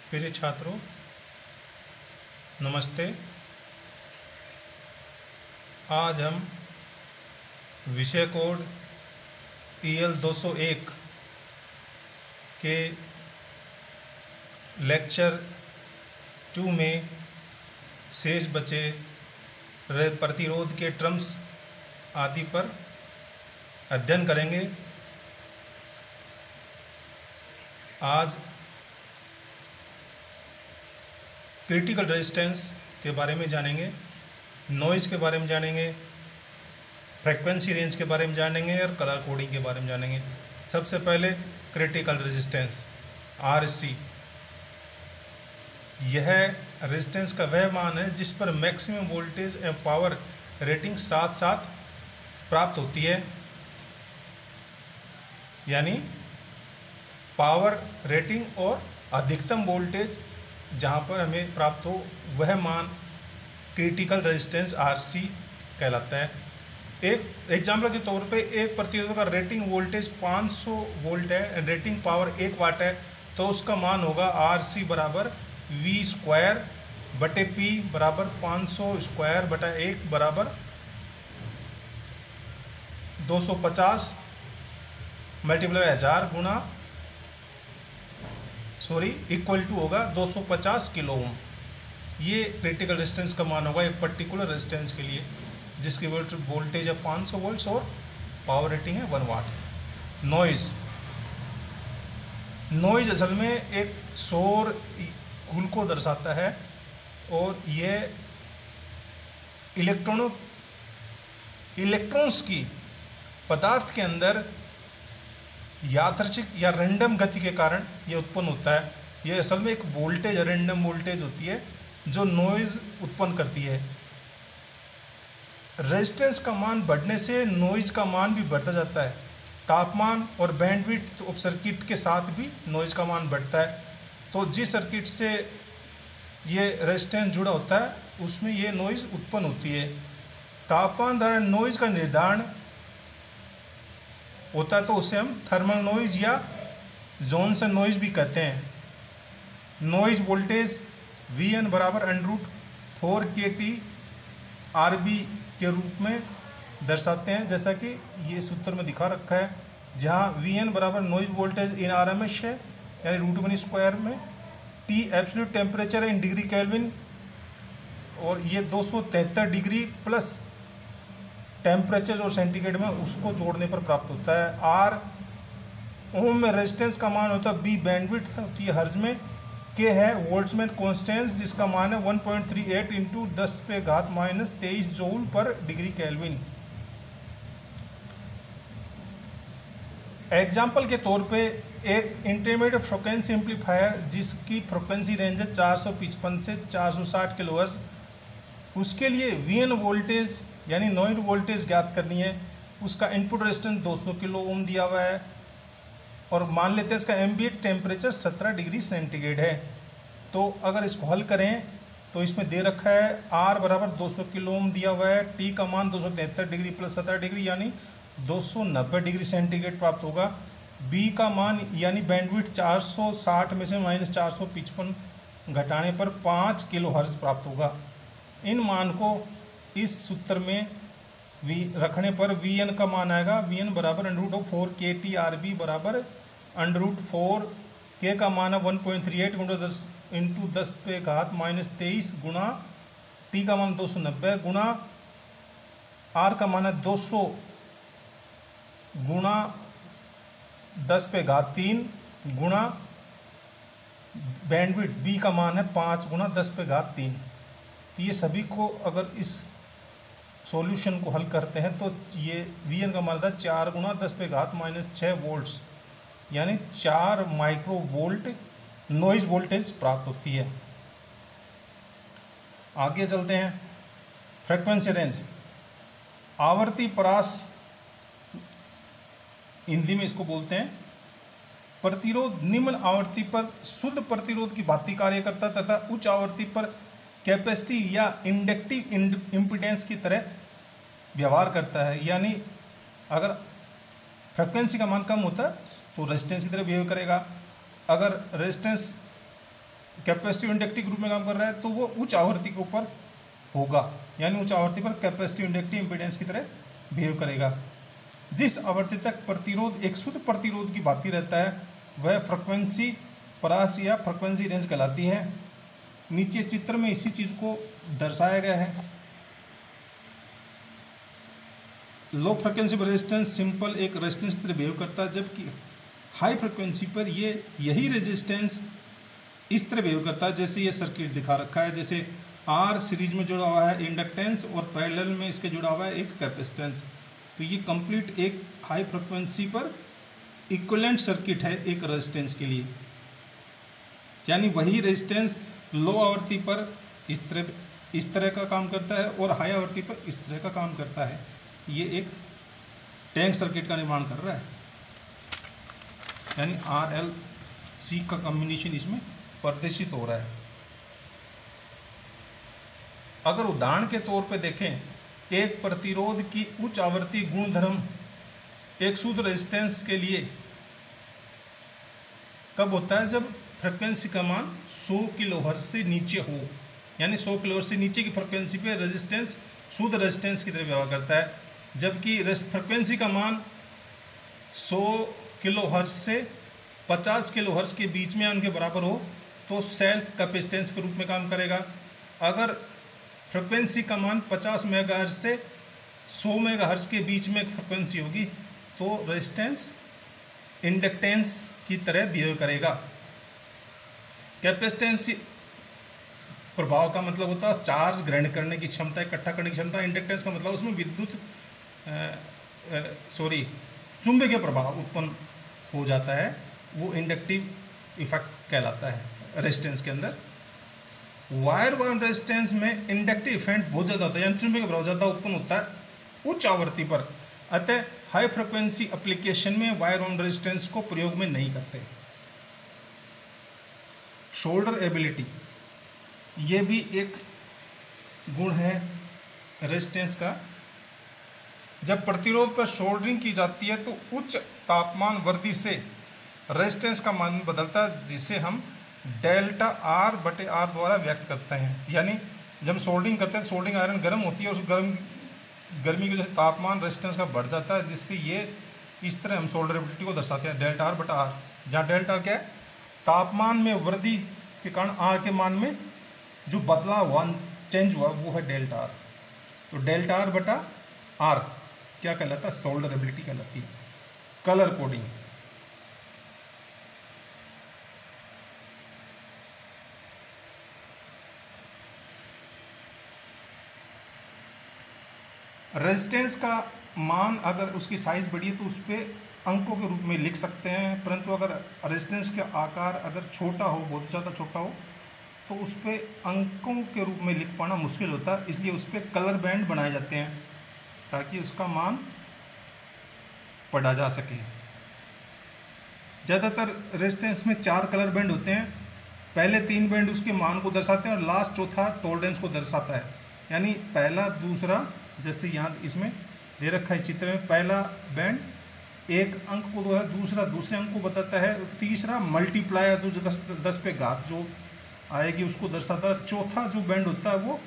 प्रिय छात्रों, नमस्ते। आज हम विषय कोड EL 201 के लेक्चर 2 में शेष बचे प्रतिरोध के टर्म्स आदि पर अध्ययन करेंगे। आज क्रिटिकल रेजिस्टेंस के बारे में जानेंगे, नॉइज़ के बारे में जानेंगे, फ्रीक्वेंसी रेंज के बारे में जानेंगे और कलर कोडिंग के बारे में जानेंगे। सबसे पहले क्रिटिकल रेजिस्टेंस RC। यह रेजिस्टेंस का वह मान है जिस पर मैक्सिमम वोल्टेज एवं पावर रेटिंग साथ साथ प्राप्त होती है, यानी पावर रेटिंग और अधिकतम वोल्टेज जहाँ पर हमें प्राप्त हो वह मान क्रिटिकल रेजिस्टेंस RC कहलाता है। एक एग्जाम्पल के तौर पे एक प्रतिरोध का रेटिंग वोल्टेज 500 वोल्ट है, रेटिंग पावर 1 वाट है, तो उसका मान होगा RC बराबर V² बटे P बराबर 500² बटा 1 बराबर 250 मल्टीप्लाई 1000 गुना इक्वल टू होगा 250 किलो ओम। ये क्रिटिकल रेजिस्टेंस का मान होगा एक पर्टिकुलर रेजिस्टेंस के लिए जिसकी वोल्टेज है 500 वोल्ट्स और पावर रेटिंग है 1 वाट। नॉइज असल में एक शोर गुल को दर्शाता है और ये इलेक्ट्रॉन्स की पदार्थ के अंदर यादृच्छिक या रैंडम गति के कारण ये उत्पन्न होता है। ये असल में एक वोल्टेज, रैंडम वोल्टेज होती है जो नॉइज़ उत्पन्न करती है। रेजिस्टेंस का मान बढ़ने से नॉइज़ का मान भी बढ़ता जाता है। तापमान और बैंडविड्थ ऑफ सर्किट के साथ भी नॉइज़ का मान बढ़ता है। तो जिस सर्किट से ये रेजिस्टेंस जुड़ा होता है उसमें ये नॉइज़ उत्पन्न होती है। तापमान द्वारा नॉइज़ का निर्धारण होता है तो उसे हम थर्मल नॉइज़ या जॉनसन नॉइज़ भी कहते हैं। नॉइज़ वोल्टेज Vn बराबर √4 kT RB के रूप में दर्शाते हैं, जैसा कि ये सूत्र में दिखा रखा है, जहाँ Vn बराबर नॉइज़ वोल्टेज इन RMS है यानी √1² में, T absolute temperature in degree kelvin और ये 273 डिग्री प्लस टेम्परेचर और सेंटीग्रेड में उसको जोड़ने पर प्राप्त होता है। R ओम में रेजिस्टेंस का मान होता है, B बैंडविड्थ होती है हर्ज में, K है वोल्ट्समैन कॉन्स्टेंस जिसका मान है 1.38 इंटू 10⁻⁻23 जूल पर डिग्री केल्विन। एग्जाम्पल के तौर पे एक इंटरमीडिएट फ्रिक्वेंसी एम्पलीफायर जिसकी फ्रिक्वेंसी रेंज है 455 से 460 किलोहर्ट्ज़, उसके लिए Vn वोल्टेज यानी नॉइज़ वोल्टेज ज्ञात करनी है। उसका इनपुट रेजिस्टेंस 200 किलो ओम दिया हुआ है और मान लेते हैं इसका एम्बिएंट टेम्परेचर 17 डिग्री सेंटीग्रेड है। तो अगर इसको हल करें तो इसमें दे रखा है R बराबर 200 किलो ओम दिया हुआ है, T का मान 273 डिग्री प्लस 17 डिग्री यानी 290 डिग्री सेंटीग्रेड प्राप्त होगा। B का मान यानी बैंडविड्थ 460 में से -455 घटाने पर 5 किलो हर्ट्ज प्राप्त होगा। इन मान को इस सूत्र में रखने पर Vn का मान आएगा, Vn बराबर √4 kT RB बराबर √4 K का मान है 1.38 इंटू 10⁻⁻23 गुना T का मान 290 गुना R का मान है 200 गुना 10⁻³ गुना बैंडविड्थ B का मान है 5 गुना 10⁻³ तो ये सभी को अगर इस सॉल्यूशन को हल करते हैं तो ये Vn का मान था 4 गुना 10⁻⁻6 वोल्ट्स यानी 4 माइक्रो वोल्ट नॉइज़ वोल्टेज प्राप्त होती है। आगे चलते हैं। फ्रीक्वेंसी रेंज, आवर्ती परास हिंदी में इसको बोलते हैं। प्रतिरोध निम्न आवृत्ति पर शुद्ध प्रतिरोध की भांति कार्य करता है तथा उच्च आवृत्ति पर कैपेसिटी या इंडक्टिव इम्पीडेंस की तरह व्यवहार करता है। यानी अगर फ्रिक्वेंसी का मान कम होता है तो रेजिस्टेंस की तरह बिहेव करेगा, अगर रेजिस्टेंस कैपेसिटिव इंडक्टिव के रूप में काम कर रहा है तो वो उच्च आवृत्ति के ऊपर होगा, यानी उच्च आवृत्ति पर कैपेसिटिव इंडक्टिव इम्पीडेंस की तरह बिहेव करेगा। जिस आवृत्ति तक प्रतिरोध एक शुद्ध प्रतिरोध की भांति रहता है वह फ्रिक्वेंसी परास या फ्रिक्वेंसी रेंज कहलाती है। नीचे चित्र में इसी चीज को दर्शाया गया है। लो फ्रिक्वेंसी पर रेजिस्टेंस सिंपल एक रेजिस्टेंस की तरह बिहेव करता है, जबकि हाई फ्रिक्वेंसी पर यही रेजिस्टेंस इस तरह बिहेव करता है जैसे ये सर्किट दिखा रखा है। जैसे आर सीरीज में जुड़ा हुआ है इंडक्टेंस और पैरेलल में इसके जुड़ा हुआ है एक कैपेसिटेंस। तो ये कंप्लीट एक हाई फ्रिक्वेंसी पर इक्विवेलेंट सर्किट है एक रेजिस्टेंस के लिए, यानी वही रेजिस्टेंस लो आवृत्ति पर इस तरह का काम करता है और हाई आवृत्ति पर इस तरह का काम करता है। ये एक टैंक सर्किट का निर्माण कर रहा है, यानी आर एल सी का कॉम्बिनेशन इसमें प्रदर्शित हो रहा है। अगर उदाहरण के तौर पे देखें, एक प्रतिरोध की उच्च आवृत्ति गुणधर्म एक शुद्ध रेजिस्टेंस के लिए कब होता है, जब फ्रिक्वेंसी का मान 100 किलोहर्ट्ज से नीचे हो, यानी 100 किलोहर्ट्ज से नीचे की फ्रिक्वेंसी पे रेजिस्टेंस शुद्ध रेजिस्टेंस की तरह व्यवहार करता है। जबकि फ्रिक्वेंसी का मान 100 किलोहर्ट्ज से 50 किलोहर्ट्ज के बीच में उनके बराबर हो तो सेल्फ कैपेसिटेंस के रूप में काम करेगा। अगर फ्रिक्वेंसी का मान 50 मेगाहर्ट्ज से 100 मेगाहर्ट्ज के बीच में फ्रिक्वेंसी होगी तो रेजिस्टेंस इंडक्टेंस की तरह बिहेव करेगा। कैपेसिटेंस प्रभाव का मतलब होता है चार्ज ग्रहण करने की क्षमता, इकट्ठा करने की क्षमता। इंडक्टेंस का मतलब उसमें विद्युत चुंबकीय प्रभाव उत्पन्न हो जाता है, वो इंडक्टिव इफेक्ट कहलाता है रेजिस्टेंस के अंदर। वायर बाउंड रेजिस्टेंस में इंडक्टिव इफेक्ट बहुत ज़्यादा होता है, यानी चुंबकीय प्रभाव ज़्यादा उत्पन्न होता है उच्च आवृत्ति पर। अतः हाई फ्रिक्वेंसी एप्लीकेशन में वायर बाउंड रेजिस्टेंस को प्रयोग में नहीं करते। शोल्डर एबिलिटी, ये भी एक गुण है रेजिस्टेंस का। जब प्रतिरोध पर सोल्डरिंग की जाती है तो उच्च तापमान वृद्धि से रेजिस्टेंस का मान बदलता है, जिसे हम डेल्टा आर बटे आर द्वारा व्यक्त करते हैं। यानी जब सोल्डरिंग करते हैं तो सोल्डरिंग आयरन गर्म होती है और उस गर्मी की वजह से तापमान रेजिस्टेंस का बढ़ जाता है, जिससे ये इस तरह हम सोल्डरेबिलिटी को दर्शाते हैं डेल्टा आर बटा आर, जहाँ डेल्टा क्या है, तापमान में वृद्धि के कारण आर के मान में जो बदलाव हुआ, चेंज हुआ, वो है डेल्टा आर। तो डेल्टा आर बटा आर क्या कहलाता है, सोल्डरेबिलिटी कहलाती है। कलर कोडिंग, रेजिस्टेंस का मान अगर उसकी साइज बड़ी है तो उस पर अंकों के रूप में लिख सकते हैं, परंतु अगर रेजिस्टेंस का आकार अगर छोटा हो, बहुत ज़्यादा छोटा हो, तो उस पर अंकों के रूप में लिख पाना मुश्किल होता है। इसलिए उस पर कलर बैंड बनाए जाते हैं ताकि उसका मान पढ़ा जा सके। ज़्यादातर रेजिस्टेंस में 4 कलर बैंड होते हैं। पहले 3 बैंड उसके मान को दर्शाते हैं और लास्ट चौथा टॉलरेंस को दर्शाता है। यानी पहला, दूसरा, जैसे यहाँ इसमें दे रखा है चित्र में, पहला बैंड एक अंक को दूसरा दूसरे अंक को बताता है, तीसरा मल्टीप्लायर जो 10 पे घात जो आएगी उसको दर्शाता है, चौथा जो बैंड होता है वो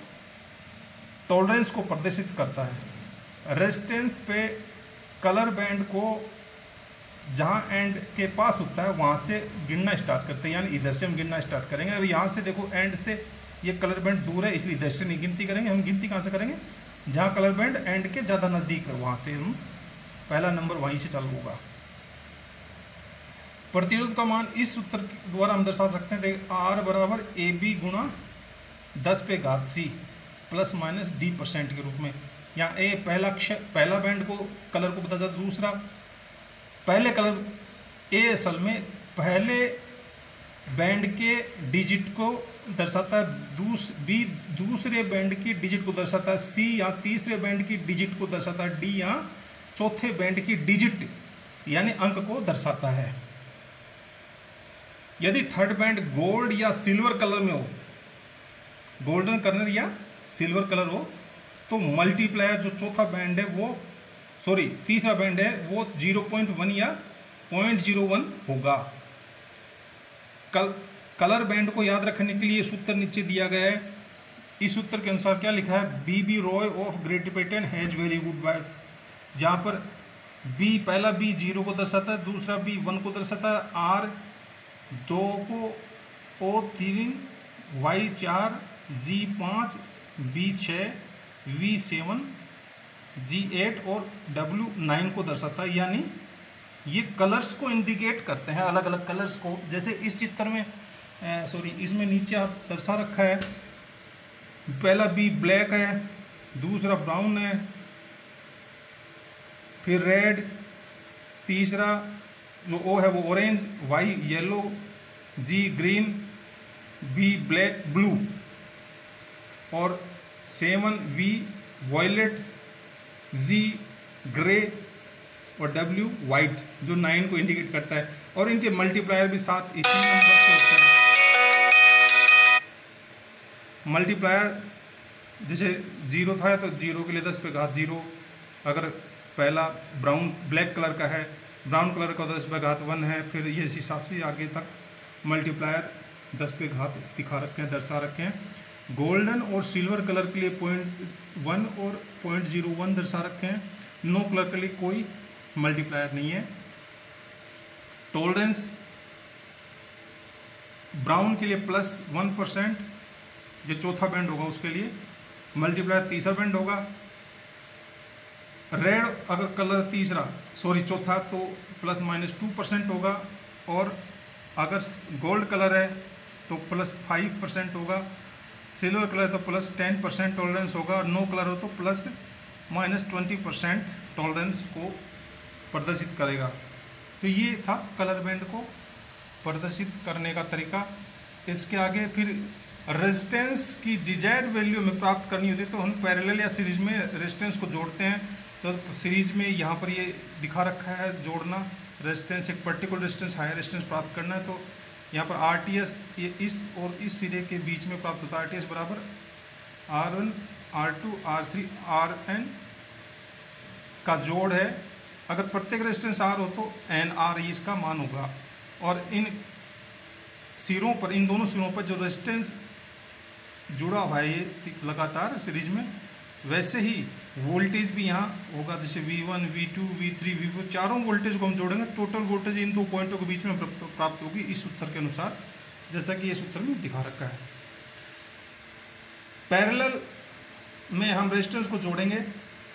टॉलरेंस को प्रदर्शित करता है। रेजिस्टेंस पे कलर बैंड को जहाँ एंड के पास होता है वहाँ से गिनना स्टार्ट करते हैं, यानी इधर से हम गिनना स्टार्ट करेंगे। अब यहाँ से देखो एंड से ये कलर बैंड दूर है, इसलिए इधर से नहीं गिनती करेंगे। हम गिनती कहाँ से करेंगे, जहाँ कलर बैंड एंड के ज़्यादा नज़दीक है वहाँ से हम पहला नंबर वहीं से चालू होगा। प्रतिरोध का मान इस सूत्र द्वारा हम दर्शा सकते हैं, आर बराबर ए बी गुणा 10 पे घात सी प्लस माइनस d% के रूप में। यहाँ ए पहला बैंड को कलर को बता जाता, दूसरा पहले कलर ए असल में पहले बैंड के डिजिट को दर्शाता है, बी दूसरे बैंड की डिजिट को दर्शाता है, सी यहाँ तीसरे बैंड की डिजिट को दर्शाता है, डी यहाँ चौथे बैंड की डिजिट यानी अंक को दर्शाता है। यदि थर्ड बैंड गोल्ड या सिल्वर कलर में हो, गोल्डन कलर या सिल्वर कलर हो, तो मल्टीप्लायर जो चौथा बैंड है वो तीसरा बैंड है वो 0.1 या 0.01 होगा। कलर बैंड को याद रखने के लिए सूत्र नीचे दिया गया है। इस सूत्र के अनुसार क्या लिखा है, B Roy of Great Britain has very good white, जहाँ पर बी, पहला बी 0 को दर्शाता है, दूसरा बी 1 को दर्शाता है, आर 2 को, ओ 3, वाई 4, जी 5, बी 6, वी 7, जी 8 और डब्ल्यू 9 को दर्शाता है। यानी ये कलर्स को इंडिकेट करते हैं, अलग अलग कलर्स को। जैसे इस चित्र में इसमें नीचे आप दर्शा रखा है, पहला बी ब्लैक है, दूसरा ब्राउन है, फिर रेड, तीसरा जो ओ है वो ऑरेंज, वाई येलो, जी ग्रीन, बी ब्लैक ब्लू और 7 वी वॉयलेट, जी ग्रे और डब्ल्यू वाइट, जो 9 को इंडिकेट करता है। और इनके मल्टीप्लायर भी साथ इसी नंबर से होते हैं। मल्टीप्लायर जैसे 0 था तो 0 के लिए 10 पे घात 0, अगर पहला ब्लैक कलर का है, ब्राउन कलर का 10 पे घात 1 है, फिर ये इस हिसाब से आगे तक मल्टीप्लायर 10 पे घात दिखा रखे हैं, दर्शा रखे हैं। गोल्डन और सिल्वर कलर के लिए 0.1 और 0.01 दर्शा रखे हैं। नो कलर के लिए कोई मल्टीप्लायर नहीं है। टॉलरेंस ब्राउन के लिए +1%, जो चौथा बैंड होगा उसके लिए, मल्टीप्लायर तीसरा बैंड होगा। रेड अगर कलर चौथा तो ±2% होगा, और अगर गोल्ड कलर है तो +5% होगा, सिल्वर कलर है तो +10% टॉलरेंस होगा, और नो कलर हो तो ±20% टॉलरेंस को प्रदर्शित करेगा। तो ये था कलर बैंड को प्रदर्शित करने का तरीका। इसके आगे फिर रेजिस्टेंस की डिजायर्ड वैल्यू में प्राप्त करनी होती है तो हम पैरेलल या सीरीज में रेजिस्टेंस को जोड़ते हैं। तो सीरीज में यहाँ पर ये दिखा रखा है जोड़ना, रेजिस्टेंस, एक पर्टिकुलर रेजिस्टेंस हायर रेजिस्टेंस प्राप्त करना है। तो यहाँ पर आरटीएस ये इस और इस सिरे के बीच में प्राप्त होता है। आरटीएस बराबर R1 R2 R3 RN का जोड़ है। अगर प्रत्येक रेजिस्टेंस R हो तो NR इसका मान होगा। और इन सिरों पर, इन दोनों सिरों पर जो रेजिस्टेंस जुड़ा हुआ है ये लगातार सीरीज में, वैसे ही वोल्टेज भी यहाँ होगा। जैसे V1 V2 V3 V4 चारों वोल्टेज को हम जोड़ेंगे, टोटल वोल्टेज इन दो पॉइंटों के बीच में प्राप्त होगी इस सूत्र के अनुसार, जैसा कि ये सूत्र में दिखा रखा है। पैरेलल में हम रेजिस्टेंस को जोड़ेंगे,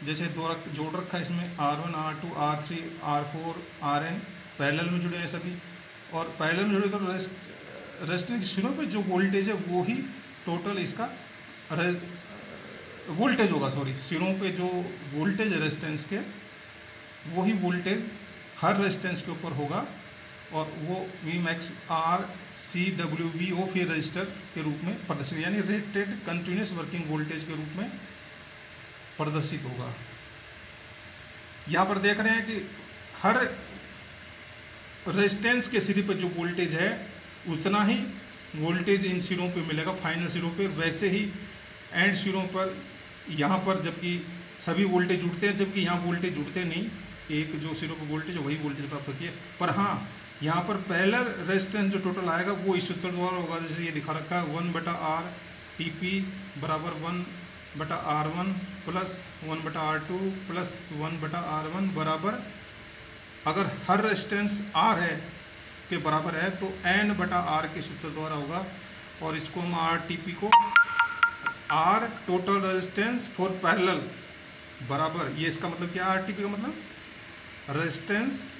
जैसे दो जोड़ रखा है इसमें R1 R2 R3 R4 RN, parallel में जुड़े हैं सभी। और पैरेलल में जुड़े तो रेजिस्टेंस के सिरों पे जो वोल्टेज है वो ही टोटल इसका वोल्टेज होगा। सिरों पे जो वोल्टेज है रेजिस्टेंस के, वही वोल्टेज हर रेजिस्टेंस के ऊपर होगा, और वो Vmax RCWVO फिर रजिस्टर के रूप में प्रदर्शित, यानी रेटेड कंटिन्यूस वर्किंग वोल्टेज के रूप में प्रदर्शित होगा। यहाँ पर देख रहे हैं कि हर रेजिस्टेंस के सिरे पर जो वोल्टेज है उतना ही वोल्टेज इन सिरों पे मिलेगा, फाइनल सिरों पे। वैसे ही एंड सिरों पर, यहाँ पर जबकि सभी वोल्टेज जुड़ते हैं, जबकि यहाँ वोल्टेज जुड़ते नहीं, एक जो सिरों पर वोल्टेज है वही वोल्टेज प्राप्त होती है। पर हाँ, यहाँ पर पैरेलल रेजिस्टेंस जो टोटल आएगा वो इस सूत्र द्वारा होगा, जैसे ये दिखा रखा है 1/R TP बराबर 1/R1 plus 1/R2 plus 1/R1 बराबर, अगर हर रेजिस्टेंस R है के बराबर है तो N/R के सूत्र द्वारा होगा। और इसको हम RTP को R total resistance for parallel बराबर, ये इसका मतलब क्या है, RTP का मतलब resistance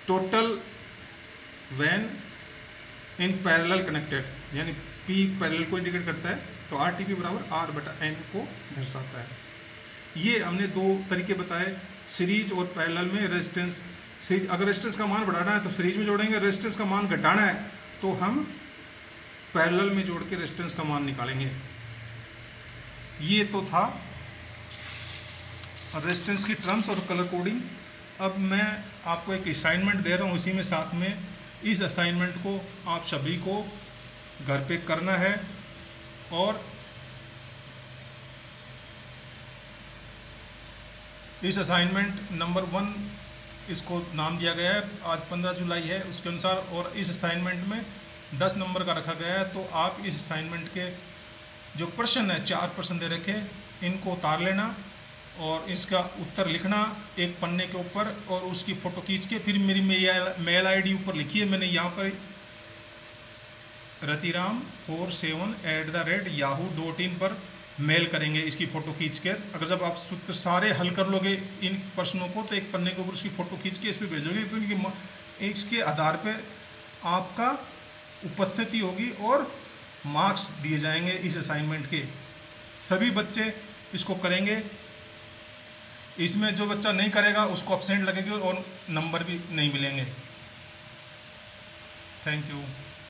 total when in parallel connected, यानी P पैरेलल को इंडिकेट करता है, तो RTP बराबर R/N को दर्शाता है। ये हमने दो तरीके बताए, सीरीज और पैरेलल में रेजिस्टेंस। अगर रेजिस्टेंस का मान बढ़ाना है तो सीरीज में जोड़ेंगे, रेजिस्टेंस का मान घटाना है तो हम पैरेलल में जोड़ के रेजिस्टेंस का मान निकालेंगे। ये तो था रेजिस्टेंस की टर्म्स और कलर कोडिंग। अब मैं आपको एक असाइनमेंट दे रहा हूँ, इसी में साथ में इस असाइनमेंट को आप सभी को घर पे करना है। और इस असाइनमेंट नंबर 1 इसको नाम दिया गया है, आज 15 जुलाई है उसके अनुसार, और इस असाइनमेंट में 10 नंबर का रखा गया है। तो आप इस असाइनमेंट के जो प्रश्न है, 4 प्रश्न दे रखे, इनको उतार लेना और इसका उत्तर लिखना एक पन्ने के ऊपर और उसकी फ़ोटो खींच के फिर मेरी मेल आईडी ऊपर लिखी है मैंने यहाँ पर, ratiram47@yahoo.in पर मेल करेंगे इसकी फ़ोटो खींच कर। अगर जब आप सूत्र सारे हल कर लोगे इन प्रश्नों को तो एक पन्ने के ऊपर उसकी फ़ोटो खींच के इस पर भेजोगे, तो इसके आधार पे आपका उपस्थिति होगी और मार्क्स दिए जाएंगे इस असाइनमेंट के। सभी बच्चे इसको करेंगे, इसमें जो बच्चा नहीं करेगा उसको एब्सेंट लगेगी और नंबर भी नहीं मिलेंगे। Thank you.